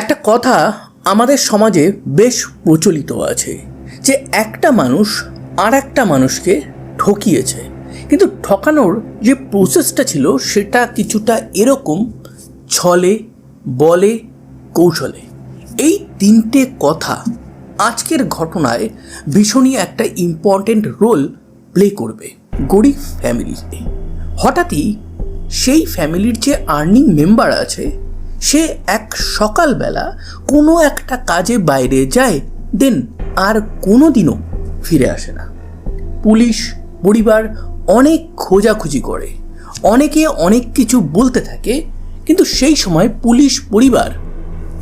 একটা কথা আমাদের সমাজে বেশ প্রচলিত আছে যে একটা মানুষ আর একটা মানুষকে ঠকিয়েছে, কিন্তু ঠকানোর যে প্রসেসটা ছিল সেটা কিছুটা এরকম: ছলে, বলে, কৌশলে। এই তিনটে কথা আজকের ঘটনায় ভীষণই একটা ইম্পর্টেন্ট রোল প্লে করবে। গরিব ফ্যামিলিতে হঠাৎই সেই ফ্যামিলির যে আর্নিং মেম্বার আছে সে এক সকালবেলা কোনো একটা কাজে বাইরে যায়, দেন আর কোনো দিনও ফিরে আসে না। পুলিশ পরিবার অনেক খোঁজাখুঁজি করে, অনেকে অনেক কিছু বলতে থাকে, কিন্তু সেই সময় পুলিশ পরিবার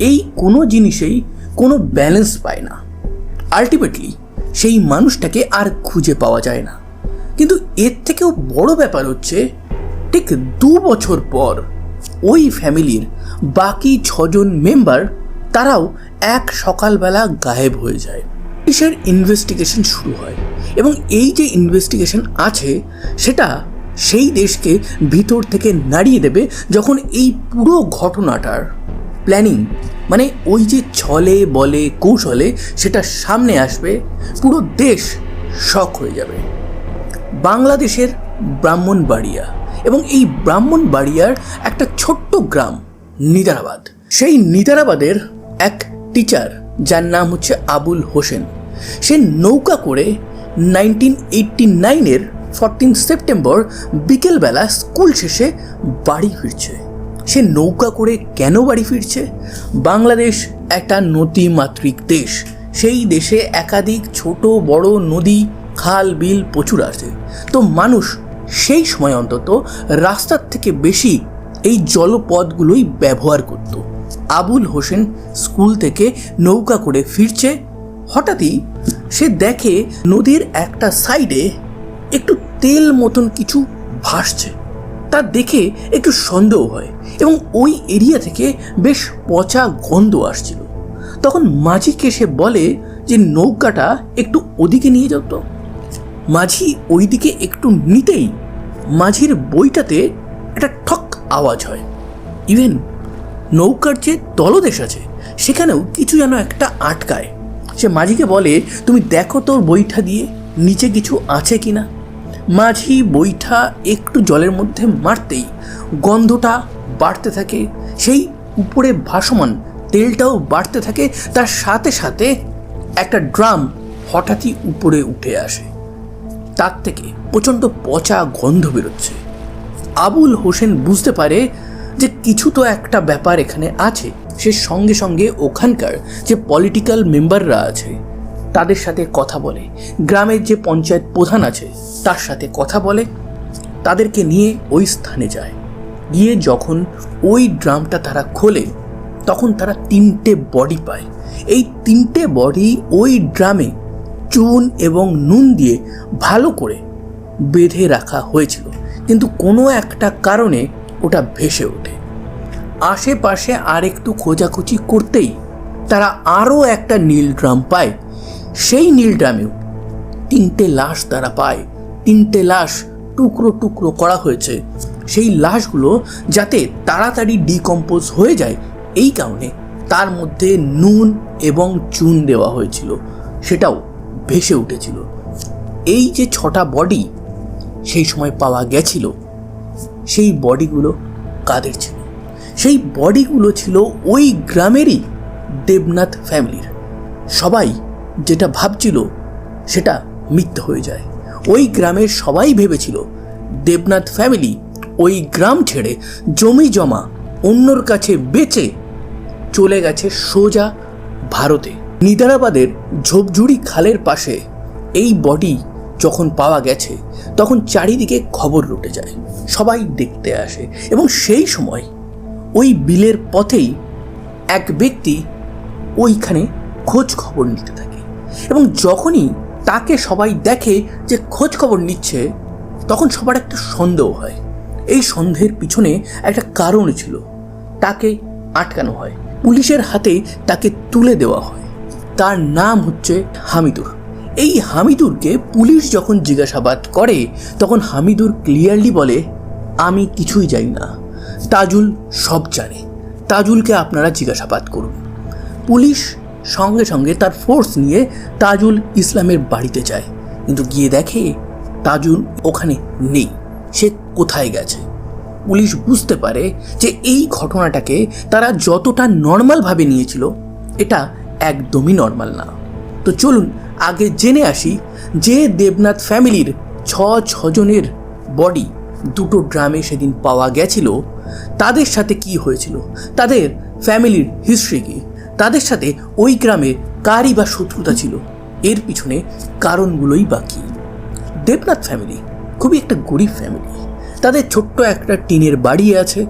এই কোনো জিনিসেই কোনো ব্যালেন্স পায় না। আলটিমেটলি সেই মানুষটাকে আর খুঁজে পাওয়া যায় না। কিন্তু এর থেকেও বড় ব্যাপার হচ্ছে, ঠিক 2 বছর পর ওই ফ্যামিলির বাকি 6 জন মেম্বার তারাও এক সকালবেলা গায়েব হয়ে যায়। পুলিশের ইনভেস্টিগেশন শুরু হয় এবং এই যে ইনভেস্টিগেশন আছে সেটা সেই দেশকে ভিতর থেকে নাড়িয়ে দেবে যখন এই পুরো ঘটনাটার প্ল্যানিং, মানে ওই যে ছলে বলে কৌশলে সেটা সামনে আসবে, পুরো দেশ শক হয়ে যাবে। বাংলাদেশের ব্রাহ্মণবাড়িয়া এবং এই ব্রাহ্মণবাড়িয়ার একটা ছোট্ট গ্রাম নিজারাবাদ। সেই নিজারাবাদের এক টিচার যার নাম হচ্ছে আবুল হোসেন, সে নৌকা করে 1989-এর 14 সেপ্টেম্বর বিকেলবেলা স্কুল শেষে বাড়ি ফিরছে। সে নৌকা করে কেন বাড়ি ফিরছে? বাংলাদেশ একটা নদীমাতৃক দেশ। সেই দেশে একাধিক ছোট বড় নদী, খাল, বিল প্রচুর আছে। তো মানুষ সেই সময় অন্তত রাস্তার থেকে বেশি এই জলপথগুলোই ব্যবহার করত। আবুল হোসেন স্কুল থেকে নৌকা করে ফিরছে, হঠাৎই সে দেখে নদীর একটা সাইডে একটু তেল মতন কিছু ভাসছে। তা দেখে একটু সন্দেহ হয় এবং ওই এরিয়া থেকে বেশ পচা গন্ধ আসছিল। তখন মাঝিকে সে বলে যে নৌকাটা একটু ওদিকে নিয়ে যেত। মাঝি ওই দিকে একটু নিতেই মাঝির বইটাতে একটা ঠক আওয়াজ হয়। ইভেন নৌকার যে তলদেশ আছে সেখানেও কিছু যেন একটা আটকায়। সে মাঝিকে বলে, তুমি দেখো তোর বইটা দিয়ে নিচে কিছু আছে কিনা। মাঝি বইটা একটু জলের মধ্যে মারতেই গন্ধটা বাড়তে থাকে, সেই উপরে ভাসমান তেলটাও বাড়তে থাকে। তার সাথে সাথে একটা ড্রাম হঠাৎই উপরে উঠে আসে, তার থেকে প্রচণ্ড পচা গন্ধ বেরোচ্ছে। আবুল হোসেন বুঝতে পারে যে কিছু তো একটা ব্যাপার এখানে আছে। সে সঙ্গে সঙ্গে ওখানকার যে পলিটিক্যাল মেম্বাররা আছে তাদের সাথে কথা বলে, গ্রামের যে পঞ্চায়েত প্রধান আছে তার সাথে কথা বলে, তাদেরকে নিয়ে ওই স্থানে যায়। গিয়ে যখন ওই ড্রামটা তারা খোলে তখন তারা 3টে বডি পায়। এই 3টে বডি ওই ড্রামে চুন এবং নুন দিয়ে ভালো করে বেঁধে রাখা হয়েছিল, কিন্তু কোনো একটা কারণে ওটা ভেসে ওঠে। আশেপাশে আর একটু খোঁজাখুঁজি করতেই তারা আরও একটা নীল ড্রাম পায়। সেই নীল ড্রামেও 3টে লাশ তারা পায়। 3টে লাশ টুকরো টুকরো করা হয়েছে। সেই লাশগুলো যাতে তাড়াতাড়ি ডিকম্পোজ হয়ে যায় এই কারণে তার মধ্যে নুন এবং চুন দেওয়া হয়েছিল, সেটাও ভেসে উঠেছিল। এই যে 6টা বডি সেই সময় পাওয়া গেছিল, সেই বডিগুলো কাদের ছিল? সেই বডিগুলো ছিল ওই গ্রামেরই দেবনাথ ফ্যামিলির। সবাই যেটা ভাবছিল সেটা মিথ্যে হয়ে যায়। ওই গ্রামের সবাই ভেবেছিল দেবনাথ ফ্যামিলি ওই গ্রাম ছেড়ে জমি জমা অন্যর কাছে বেচে চলে গেছে সোজা ভারতে। নিজারাবাদের ঝোপঝুড়ি খালের পাশে এই বডি যখন পাওয়া গেছে তখন চারিদিকে খবর রটে যায়, সবাই দেখতে আসে। এবং সেই সময় ওই বিলের পথেই এক ব্যক্তি ওইখানে খোঁজ খবর নিতে থাকে এবং যখনই তাকে সবাই দেখে যে খোঁজ খবর নিচ্ছে তখন সবার একটা সন্দেহ হয়। এই সন্দেহের পিছনে একটা কারণ ছিল। তাকে আটকানো হয়, পুলিশের হাতে তাকে তুলে দেওয়া হয়। তার নাম হচ্ছে হামিদুর। এই হামিদুরকে পুলিশ যখন জিজ্ঞাসাবাদ করে তখন হামিদুর ক্লিয়ারলি বলে, আমি কিছুই জানি না, তাজুল সব জানে, তাজুলকে আপনারা জিজ্ঞাসাবাদ করুন। পুলিশ সঙ্গে সঙ্গে তার ফোর্স নিয়ে তাজুল ইসলামের বাড়িতে যায়, কিন্তু গিয়ে দেখে তাজুল ওখানে নেই। সে কোথায় গেছে? পুলিশ বুঝতে পারে যে এই ঘটনাটাকে তারা যতটা নর্মালভাবে নিয়েছিল এটা একদমই নর্মাল না। তো চলুন আগে জেনে আসি যে দেবনাথ ফ্যামিলির ছজনের বডি দুটো ড্রামে সেদিন পাওয়া গেছিল, তাদের সাথে কি হয়েছিল, তাদের ফ্যামিলির হিস্ট্রি কি, তাদের সাথে ওই গ্রামে কারই বা শত্রুতা ছিল, এর পিছনে কারণগুলোই বাকি। দেবনাথ ফ্যামিলি খুবই একটা গরিব ফ্যামিলি। তাদের ছোট্ট একটা টিনের বাড়ি আছে,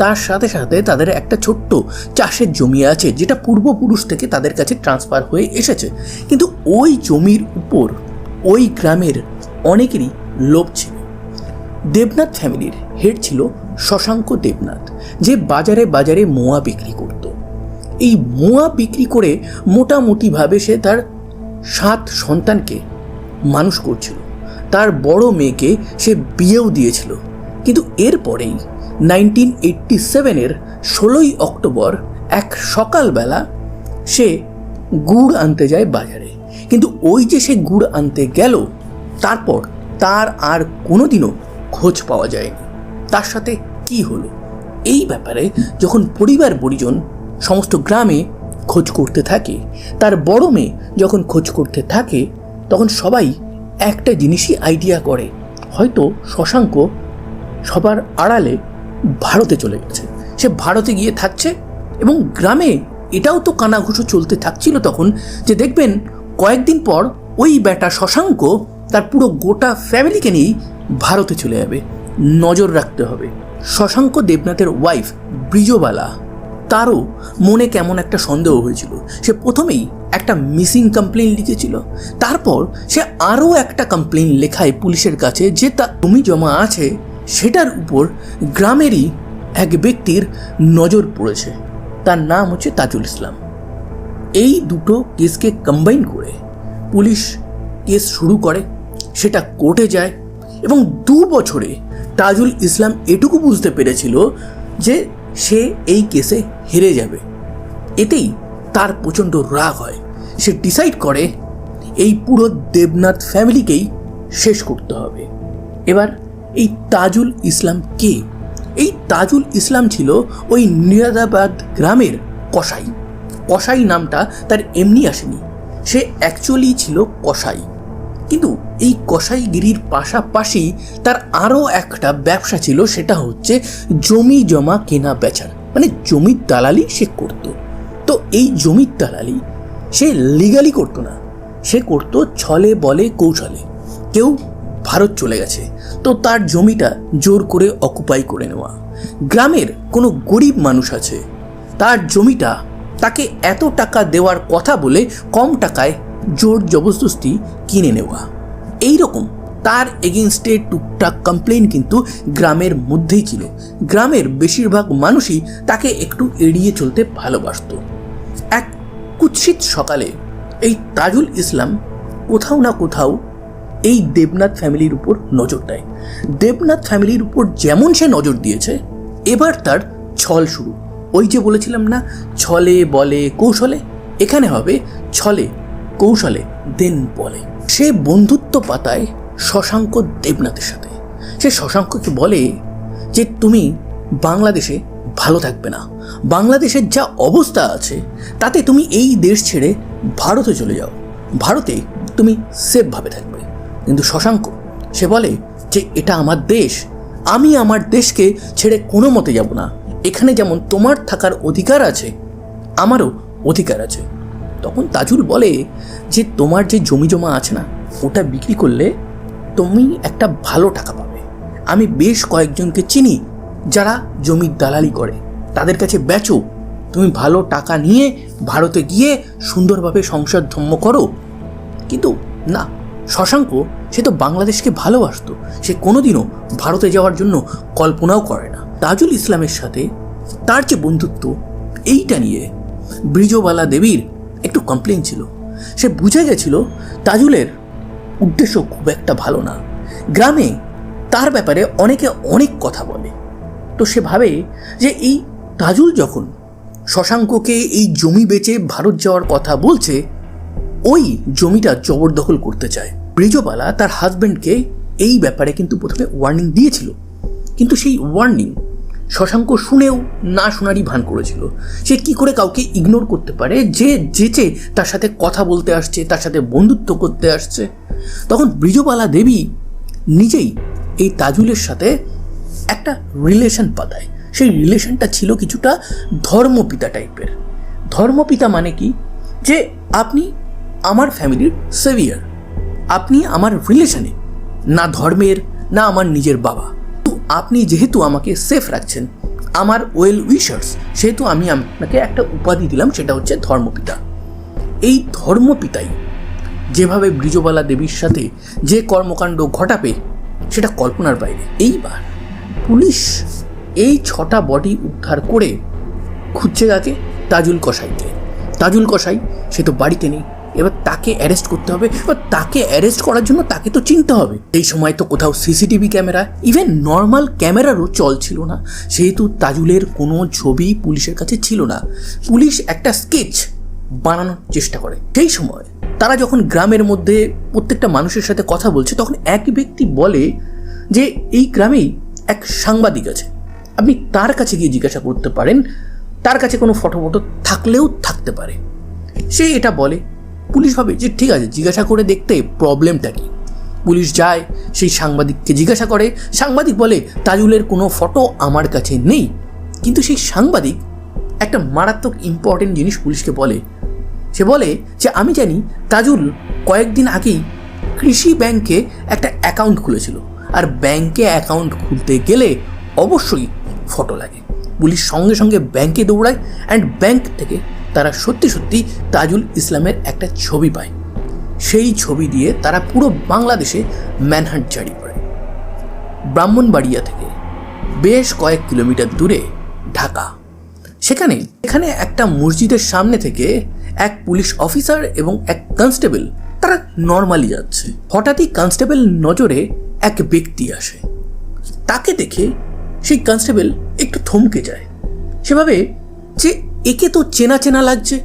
তার সাথে সাথে তাদের একটা ছোট্ট চাষের জমি আছে যেটা পূর্বপুরুষ থেকে তাদের কাছে ট্রান্সফার হয়ে এসেছে। কিন্তু ওই জমির উপর ওই গ্রামের অনেকেরই লোভ ছিল। দেবনাথ ফ্যামিলির হেড ছিল শশাঙ্ক দেবনাথ, যে বাজারে বাজারে মোয়া বিক্রি করত। এই মোয়া বিক্রি করে মোটামুটিভাবে সে তার 7 সন্তানকে মানুষ করছিল। তার বড় মেয়েকে সে বিয়েও দিয়েছিল। কিন্তু এরপরেই 1987-এর 16ই অক্টোবর এক সকালবেলা সে গুড় আনতে যায় বাজারে। কিন্তু ওই যে সে গুড় আনতে গেল, তারপর তার আর কোনোদিনও খোঁজ পাওয়া যায়নি। তার সাথে কি হলো এই ব্যাপারে যখন পরিবার পরিজন সমস্ত গ্রামে খোঁজ করতে থাকে, তার বড় মেয়ে যখন খোঁজ করতে থাকে, তখন সবাই একটা জিনিসই আইডিয়া করে, হয়তো শশাঙ্ক সবার আড়ালে ভারতে চলে গেছে। সে ভারতে গিয়ে থাকছে এবং গ্রামে এটাও তো কানাঘুষো চলতে থাকছিল তখন যে দেখবেন কয়েকদিন পর ওই বেটা শশাঙ্ক তার পুরো গোটা ফ্যামিলিকে নিয়েই ভারতে চলে যাবে। নজর রাখতে হবে। শশাঙ্ক দেবনাথের ওয়াইফ ব্রিজবালা, তারও মনে কেমন একটা সন্দেহ হয়েছিল। সে প্রথমেই একটা মিসিং কমপ্লেন লিখেছিল, তারপর সে আরও একটা কমপ্লেন লেখায় পুলিশের কাছে যে তার জমি জমা আছে সেটার উপর গ্রামেরই এক ব্যক্তির নজর পড়েছে। তার নাম হচ্ছে তাজুল ইসলাম। এই দুটো কেসকে কম্বাইন করে পুলিশ কেস শুরু করে, সেটা কোর্টে যায় এবং 2 বছরে তাজুল ইসলাম এটুকু বুঝতে পেরেছিল যে সে এই কেসে হেরে যাবে। এতেই তার প্রচণ্ড রাগ হয়। সে ডিসাইড করে এই পুরো দেবনাথ ফ্যামিলিকেই শেষ করতে হবে। এবার এই তাজুল ইসলাম কে? এই তাজুল ইসলাম ছিল ওই নিরাদাবাদ গ্রামের কসাই। কসাই নামটা তার এমনি আসেনি, সে অ্যাকচুয়ালি ছিল কসাই। কিন্তু এই কসাইগিরির পাশাপাশি তার আরও একটা ব্যবসা ছিল, সেটা হচ্ছে জমি জমা কেনা বেচার, মানে জমির দালালি সে করত। তো এই জমির দালালি সে লিগালি করতো না, সে করতো ছলে বলে কৌশলে। কেউ ভারত চলে গেছে তো তার জমিটা জোর করে অকুপাই করে নেওয়া। গ্রামের কোনো গরিব মানুষ আছে, তার জমিটা তাকে এত টাকা দেওয়ার কথা বলে কম টাকায় জোর জবরদস্তি কিনে নেওয়া। এই রকম তার এগেনস্টে টুকটাক কমপ্লেন কিন্তু গ্রামের মধ্যেই ছিল। গ্রামের বেশিরভাগ মানুষই তাকে একটু এড়িয়ে চলতে ভালোবাসত। এক কুৎসিত সকালে এই তাজুল ইসলাম কোথাও না কোথাও এই দেবনাথ ফ্যামিলির উপর নজর দেয়। দেবনাথ ফ্যামিলির উপর যেমন সে নজর দিয়েছে, এবার তার ছল শুরু। ওই যে বলেছিলাম না, ছলে বলে কৌশলে, এখানে হবে ছলে কৌশলে দেন বলে। সে বন্ধুত্ব পাতায় শশাঙ্ক দেবনাথের সাথে। সে শশাঙ্ককে বলে যে তুমি বাংলাদেশে ভালো থাকবে না, বাংলাদেশের যা অবস্থা আছে তাতে তুমি এই দেশ ছেড়ে ভারতে চলে যাও, ভারতে তুমি সেফভাবে থাকবে। কিন্তু শশাঙ্ক সে বলে যে এটা আমার দেশ, আমি আমার দেশকে ছেড়ে কোনো মতে যাব না। এখানে যেমন তোমার থাকার অধিকার আছে, আমারও অধিকার আছে। তখন তাজুল বলে যে তোমার যে জমি জমা আছে না, ওটা বিক্রি করলে তুমি একটা ভালো টাকা পাবে। আমি বেশ কয়েকজনকে চিনি যারা জমির দালালি করে, তাদের কাছে বেচো, তুমি ভালো টাকা নিয়ে ভারতে গিয়ে সুন্দরভাবে সংসার ধর্ম করো। কিন্তু না, শশাঙ্ক সে তো বাংলাদেশকে ভালোবাসতো, সে কোনোদিনও ভারতে যাওয়ার জন্য কল্পনাও করে না। তাজুল ইসলামের সাথে তার যে বন্ধুত্ব, এইটা নিয়ে ব্রিজবালা দেবীর একটু কমপ্লেন ছিল। সে বুঝে গেছিল তাজুলের উদ্দেশ্য খুব একটা ভালো না। গ্রামে তার ব্যাপারে অনেকে অনেক কথা বলে। তো সে ভাবে যে এই তাজুল যখন শশাঙ্ককে এই জমি বেচে ভারত যাওয়ার কথা বলছে, ওই জমিটা জবরদখল করতে চায়। ব্রিজবালা তার হাজব্যান্ডকে এই ব্যাপারে কিন্তু প্রথমে ওয়ার্নিং দিয়েছিল, কিন্তু সেই ওয়ার্নিং শশাঙ্ক শুনেও না শোনারই ভান করেছিল। সে কি করে কাউকে ইগনোর করতে পারে যে যেচে তার সাথে কথা বলতে আসছে, তার সাথে বন্ধুত্ব করতে আসছে। তখন ব্রিজবালা দেবী নিজেই এই তাজুলের সাথে একটা রিলেশন পাতায়। সেই রিলেশনটা ছিল কিছুটা ধর্মপিতা টাইপের। ধর্মপিতা মানে কি, যে আপনি আমার ফ্যামিলির সেভিয়ার, আপনি আমার রিলেশনে, না ধর্মের না আমার নিজের বাবা, তো আপনি যেহেতু আমাকে সেফ রাখছেন, আমার ওয়েল উইশার্স, সেহেতু আমি আপনাকে একটা উপাধি দিলাম, সেটা হচ্ছে ধর্মপিতা। এই ধর্মপিতাই যেভাবে ব্রিজবালা দেবীর সাথে যে কর্মকাণ্ড ঘটাবে সেটা কল্পনার বাইরে। এইবার পুলিশ এই 6টা বডি উদ্ধার করে খুঁজছে কাকে? তাজুল কসাইকে। তাজুল কসাই সে তো বাড়িতে নেই, এবার তাকে অ্যারেস্ট করতে হবে। এবার তাকে অ্যারেস্ট করার জন্য তাকে তো চিনতে হবে। এই সময় তো কোথাও সিসিটিভি ক্যামেরা, ইভেন নর্মাল ক্যামেরারও চল ছিল না, সেহেতু তাজুলের কোনো ছবি পুলিশের কাছে ছিল না। পুলিশ একটা স্কেচ বানানোর চেষ্টা করে। সেই সময় তারা যখন গ্রামের মধ্যে প্রত্যেকটা মানুষের সাথে কথা বলছে, তখন এক ব্যক্তি বলে যে এই গ্রামেই এক সাংবাদিক আছে, আপনি তার কাছে গিয়ে জিজ্ঞাসা করতে পারেন, তার কাছে কোনো ফটো থাকলেও থাকতে পারে। সে এটা বলে। পুলিশ ভাবে যে ঠিক আছে, জিজ্ঞাসা করে দেখতে প্রবলেমটা কি। পুলিশ যায়, সেই সাংবাদিককে জিজ্ঞাসা করে। সাংবাদিক বলে তাজুলের কোনো ফটো আমার কাছে নেই। কিন্তু সেই সাংবাদিক একটা মারাত্মক ইম্পর্টেন্ট জিনিস পুলিশকে বলে। সে বলে যে আমি জানি তাজুল কয়েকদিন আগেই কৃষি ব্যাংকে একটা অ্যাকাউন্ট খুলেছিল, আর ব্যাংকে অ্যাকাউন্ট খুলতে গেলে অবশ্যই ফটো লাগে। পুলিশ সঙ্গে সঙ্গে ব্যাংকে দৌড়ায়, অ্যান্ড ব্যাংক থেকে তারা সত্যি সত্যি তাজুল ইসলামের একটা ছবি পায়। সেই ছবি দিয়ে তারা পুরো বাংলাদেশে ম্যানহান্ট জারি করে। ব্রাহ্মণবাড়িয়া থেকে বেশ কয়েক কিলোমিটার দূরে ঢাকা, সেখানে একটা মসজিদের সামনে থেকে এক পুলিশ অফিসার এবং এক কনস্টেবল তারা নর্মালি যাচ্ছে। হঠাৎই কনস্টেবল নজরে এক ব্যক্তি আসে। তাকে দেখে সেই কনস্টেবল একটু থমকে যায়। সেভাবে যে একে তো চেনা চেনা লাগছে,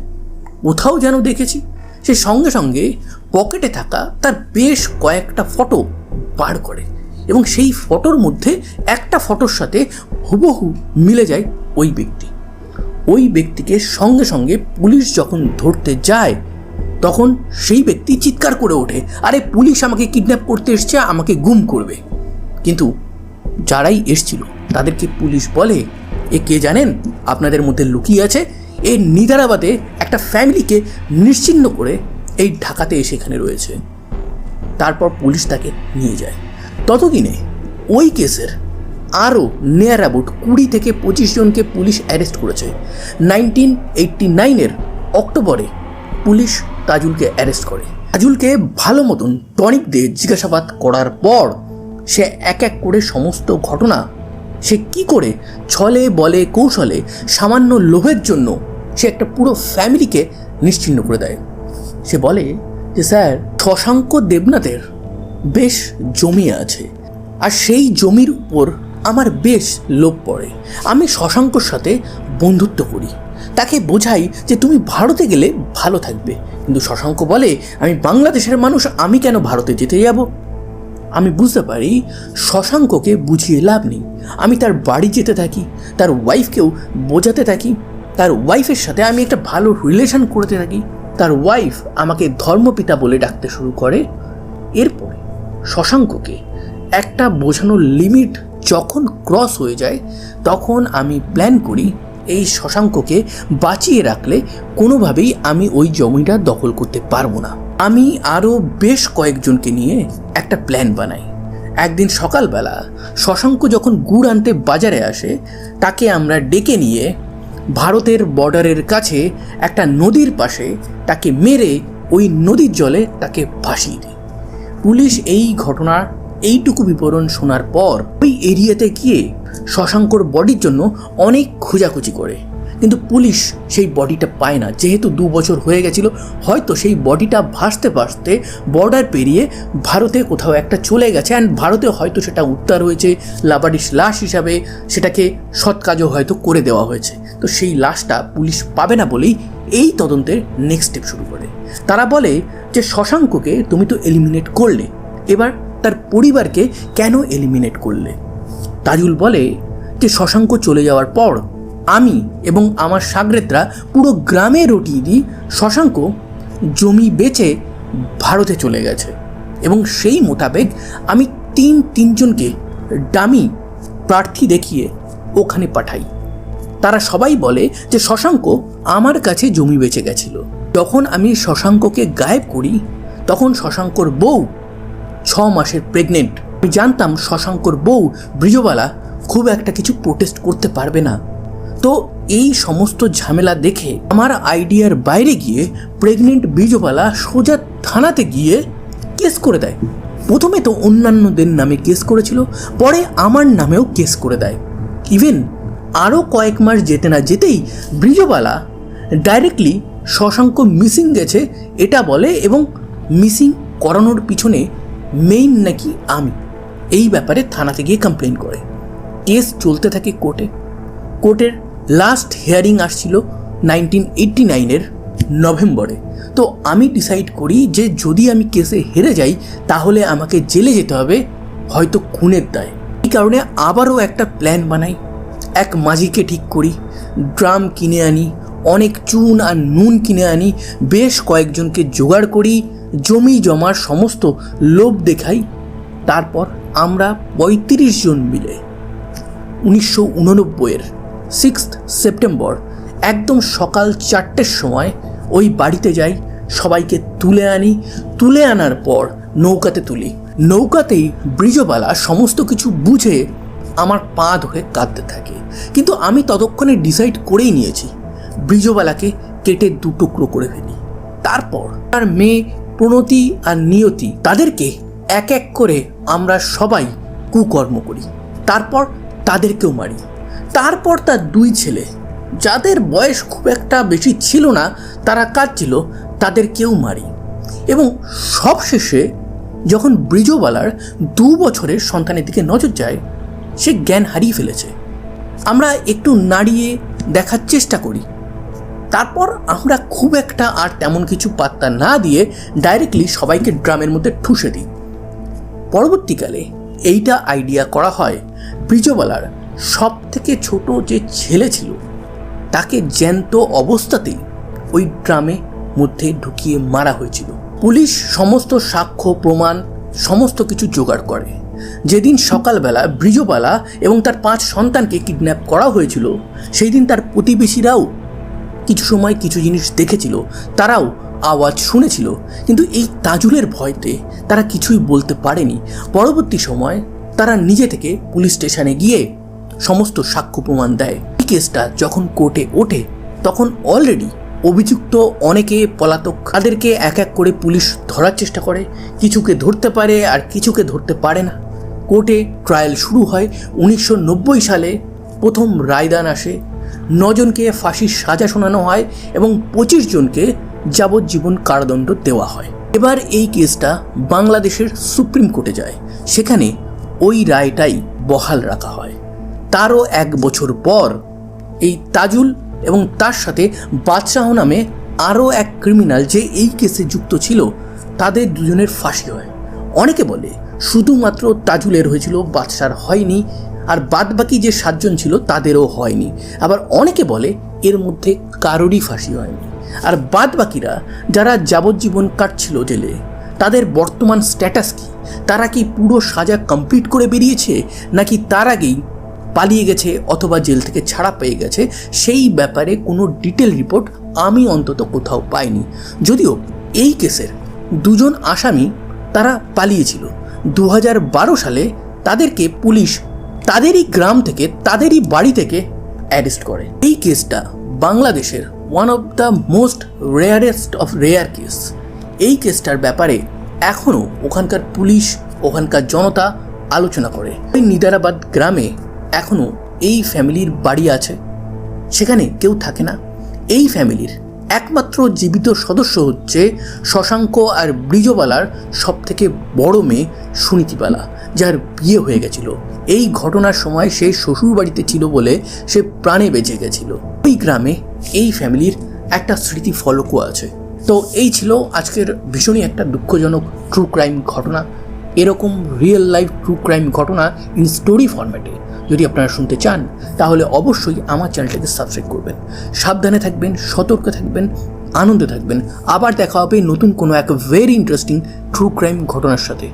কোথাও যেন দেখেছি। সে সঙ্গে সঙ্গে পকেটে থাকা তার বেশ কয়েকটা ফটো বার করে, এবং সেই ফটোর মধ্যে একটা ফটোর সাথে হুবহু মিলে যায় ওই ব্যক্তি। ওই ব্যক্তিকে সঙ্গে সঙ্গে পুলিশ যখন ধরতে যায়, তখন সেই ব্যক্তি চিৎকার করে ওঠে, আরে পুলিশ আমাকে কিডন্যাপ করতে এসছে, আমাকে গুম করবে। কিন্তু যারাই এসছিল তাদেরকে পুলিশ বলে, এ কে জানেন, আপনাদের মধ্যে লুকিয়ে আছে, এই নিদারাবাদে একটা ফ্যামিলিকে নিশ্চিহ্ন করে এই ঢাকাতে এসে এখানে রয়েছে। তারপর পুলিশ তাকে নিয়ে যায়। ততদিনে ওই কেসের আরও নিয়ার অ্যাবাউট 20 থেকে 25 জনকে পুলিশ অ্যারেস্ট করেছে। 1989 অক্টোবরে পুলিশ তাজুলকে অ্যারেস্ট করে। তাজুলকে ভালো মতন টনিক দিয়ে জিজ্ঞাসাবাদ করার পর সে এক এক করে সমস্ত ঘটনা, সে কি করে ছলে বলে কৌশলে সামান্য লোভের জন্য সে একটা পুরো ফ্যামিলিকে নিশ্চিহ্ন করে দেয়। সে বলে যে স্যার, শশাঙ্ক দেবনাথের বেশ জমি আছে, আর সেই জমির উপর আমার বেশ লোভ পড়ে। আমি শশাঙ্কর সাথে বন্ধুত্ব করি, তাকে বোঝাই যে তুমি ভারতে গেলে ভালো থাকবে, কিন্তু শশাঙ্ক বলে আমি বাংলাদেশের মানুষ, আমি কেন ভারতে যেতে যাব। আমি বুঝতে পারি শশাঙ্ককে বুঝিয়ে লাভ নেই। আমি তার বাড়ি যেতে থাকি, তার ওয়াইফকেও বোঝাতে থাকি, তার ওয়াইফের সাথে আমি একটা ভালো রিলেশন করতে থাকি। তার ওয়াইফ আমাকে ধর্মপিতা বলে ডাকতে শুরু করে। এরপরে শশাঙ্ককে একটা বোঝানোর লিমিট যখন ক্রস হয়ে যায়, তখন আমি প্ল্যান করি এই শশাঙ্ককে বাঁচিয়ে রাখলে কোনোভাবেই আমি ওই জমিটা দখল করতে পারবো না। আমি আরও বেশ কয়েকজনকে নিয়ে একটা প্ল্যান বানাই। একদিন সকালবেলা শশাঙ্ক যখন গুড় আনতে বাজারে আসে, তাকে আমরা ডেকে নিয়ে ভারতের বর্ডারের কাছে একটা নদীর পাশে তাকে মেরে ওই নদীর জলে তাকে ভাসিয়ে দিই। পুলিশ এই ঘটনার এইটুকু বিবরণ শোনার পর ওই এরিয়াতে গিয়ে শশাঙ্কর বডির জন্য অনেক খোঁজাখুঁজি করে, কিন্তু পুলিশ সেই বডিটা পায় না, যেহেতু 2 বছর হয়ে গেছিল। হয়তো সেই বডিটা ভাসতে ভাসতে বর্ডার পেরিয়ে ভারতে কোথাও একটা চলে গেছে, অ্যান্ড ভারতে হয়তো সেটা উদ্ধার হয়েছে লাবাডিশ লাশ হিসাবে, সেটাকে সৎ কাজও হয়তো করে দেওয়া হয়েছে। তো সেই লাশটা পুলিশ পাবে না বলেই এই তদন্তের নেক্সট স্টেপ শুরু করে। তারা বলে যে শশাঙ্ককে তুমি তো এলিমিনেট করলে, এবার তার পরিবারকে কেন এলিমিনেট করলে? তাজুল বলে যে শশাঙ্ক চলে যাওয়ার পর আমি এবং আমার সাগরেদরা পুরো গ্রামে রটিয়ে দিই শশাঙ্ক জমি বেচে ভারতে চলে গেছে, এবং সেই মোতাবেক আমি তিনজনকে ডামি প্রার্থী দেখিয়ে ওখানে পাঠাই। তারা সবাই বলে যে শশাঙ্ক আমার কাছে জমি বেচে গেছিল। যখন আমি শশাঙ্ককে গায়েব করি তখন শশাঙ্কর বউ 6 মাসের প্রেগনেন্ট। আমি জানতাম শশাঙ্কর বউ ব্রিজবালা খুব একটা কিছু প্রোটেস্ট করতে পারবে না। তো এই সমস্ত ঝামেলা দেখে আমার আইডিয়ার বাইরে গিয়ে প্রেগনেন্ট ব্রিজবালা সোজা থানাতে গিয়ে কেস করে দেয়। প্রথমে তো অন্যান্যদের নামে কেস করেছিল, পরে আমার নামেও কেস করে দেয়। ইভেন আরও কয়েক মাস যেতে না যেতেই ব্রিজবালা ডাইরেক্টলি শশাঙ্ক মিসিং গেছে এটা বলে, এবং মিসিং করানোর পিছনে মেইন নাকি আমি, এই ব্যাপারে থানাতে গিয়ে কমপ্লেন করে। কেস চলতে থাকে কোর্টের লাস্ট হিয়ারিং আসছিল 1989-এর নভেম্বরে। তো আমি ডিসাইড করি যে যদি আমি কেসে হেরে যাই তাহলে আমাকে জেলে যেতে হবে, হয়তো খুনের দায়। এই কারণে আবারও একটা প্ল্যান বানাই, এক মাঝিকে ঠিক করি, ড্রাম কিনে আনি, অনেক চুন আর নুন কিনে আনি, বেশ কয়েকজনকে জোগাড় করি, জমি জমার সমস্ত লোভ দেখাই। তারপর আমরা 35 জন মিলে 1989-এর 6 সেপ্টেম্বর একদম সকাল 4টের সময় ওই বাড়িতে যাই, সবাইকে তুলে আনার পর নৌকাতে তুলি। নৌকাতেই ব্রিজবালা সমস্ত কিছু বুঝে আমার পা ধরে কাঁদতে থাকে, কিন্তু আমি ততক্ষণে ডিসাইড করেই নিয়েছি ব্রিজবালাকে কেটে 2 টুকরো করে ফেলি। তারপর তার মেয়ে প্রণতি আর নিয়তি, তাদেরকে এক এক করে আমরা সবাই কুকর্ম করি, তারপর তাদেরকেও মারি। তারপর তার 2 ছেলে, যাদের বয়স খুব একটা বেশি ছিল না, তারা কাঁদছিল, তাদেরকেও মারি। এবং সবশেষে যখন ব্রিজবালার 2 বছরের সন্তানের দিকে নজর যায়, সে জ্ঞান হারিয়ে ফেলেছে। আমরা একটু নাড়িয়ে দেখার চেষ্টা করি, তারপর আমরা খুব একটা আর তেমন কিছু পাত্তা না দিয়ে ডাইরেক্টলি সবাইকে ড্রামের মধ্যে ঠুসে দিই। পরবর্তীকালে এইটা আইডিয়া করা হয় ব্রিজবালার সব থেকে ছোট যে ছেলে ছিল তাকে জ্যান্ত অবস্থাতেই ওই ড্রামে মধ্যে ঢুকিয়ে মারা হয়েছিল। পুলিশ সমস্ত সাক্ষ্য প্রমাণ সমস্ত কিছু জোগাড় করে। যেদিন সকালবেলা ব্রিজবালা এবং তার 5 সন্তানকে কিডন্যাপ করা হয়েছিল, সেই দিন তার প্রতিবেশীরাও কিছু সময় কিছু জিনিস দেখেছিল, তারাও আওয়াজ শুনেছিল, কিন্তু এই তাজুলের ভয়তে তারা কিছুই বলতে পারেনি। পরবর্তী সময় তারা নিজে থেকে পুলিশ স্টেশনে গিয়ে সমস্ত সাক্ষ্য প্রমাণ দেয়। এই কেসটা যখন কোর্টে ওঠে তখন অলরেডি অভিযুক্ত অনেকে পলাতক, তাদেরকে এক এক করে পুলিশ ধরার চেষ্টা করে, কিছুকে ধরতে পারে আর কিছুকে ধরতে পারে না। কোর্টে ট্রায়াল শুরু হয়। 1990 সালে প্রথম রায়দান আসে, 9 জনকে ফাঁসির সাজা শোনানো হয় এবং 25 জনকে যাবজ্জীবন কারাদণ্ড দেওয়া হয়। এবার এই কেসটা বাংলাদেশের সুপ্রিম কোর্টে যায়, সেখানে ওই রায়টাই বহাল রাখা হয়। তারও 1 বছর পর এই তাজুল এবং তার সাথে বাদশাহ নামে আরও এক ক্রিমিনাল যে এই কেসে যুক্ত ছিল, তাদের 2 জনের ফাঁসি হয়। অনেকে বলে শুধুমাত্র তাজুলের হয়েছিল, বাদশার হয়নি, আর বাদবাকি যে 7 জন ছিল তাদেরও হয়নি। আবার অনেকে বলে এর মধ্যে কারোরই ফাঁসি হয়নি। আর বাদবাকিরা যারা যাবজ্জীবন কাটছিল জেলে, তাদের বর্তমান স্ট্যাটাস কি? তারা কি পুরো সাজা কমপ্লিট করে বেরিয়েছে, নাকি তার আগেই পালিয়ে গেছে অথবা জেল থেকে ছাড়া পেয়ে গেছে? সেই ব্যাপারে কোনো ডিটেল রিপোর্ট আমি অন্তত কোথাও পাইনি। যদিও এই কেসের 2 জন আসামি তারা পালিয়েছিল। 2012 সালে তাদেরকে পুলিশ তাদেরই গ্রাম থেকে, তাদেরই বাড়ি থেকে অ্যারেস্ট করে। এই কেসটা বাংলাদেশের one of the most rarest of rare case. এই কেসটার ব্যাপারে এখনও ওখানকার পুলিশ, ওখানকার জনতা আলোচনা করে। ওই নিদারাবাদ গ্রামে এখনও এই ফ্যামিলির বাড়ি আছে, সেখানে কেউ থাকে না। এই ফ্যামিলির একমাত্র জীবিত সদস্য হচ্ছে শশাঙ্ক আর ব্রিজবালার সব থেকে বড় মেয়ে সুনীতিবালা, যার বিয়ে হয়ে গেছিল। এই ঘটনার সময় সে শ্বশুর বাড়িতে ছিল বলে সে প্রাণে বেঁচে গেছিল। ওই গ্রামে এই ফ্যামিলির একটা স্মৃতি ফলকও আছে। তো এই ছিল আজকের ভীষণই একটা দুঃখজনক ট্রু ক্রাইম ঘটনা। এরকম রিয়েল লাইফ ট্রু ক্রাইম ঘটনা ইন স্টোরি ফরম্যাটে যদি আপনারা শুনতে চান তাহলে অবশ্যই আমার চ্যানেলটাকে সাবস্ক্রাইব করবেন। সাবধানে থাকবেন, সতর্ক থাকবেন, আনন্দে থাকবেন। আবার দেখা হবে নতুন কোনো এক ভেরি ইন্টারেস্টিং ট্রু ক্রাইম ঘটনার সাথে।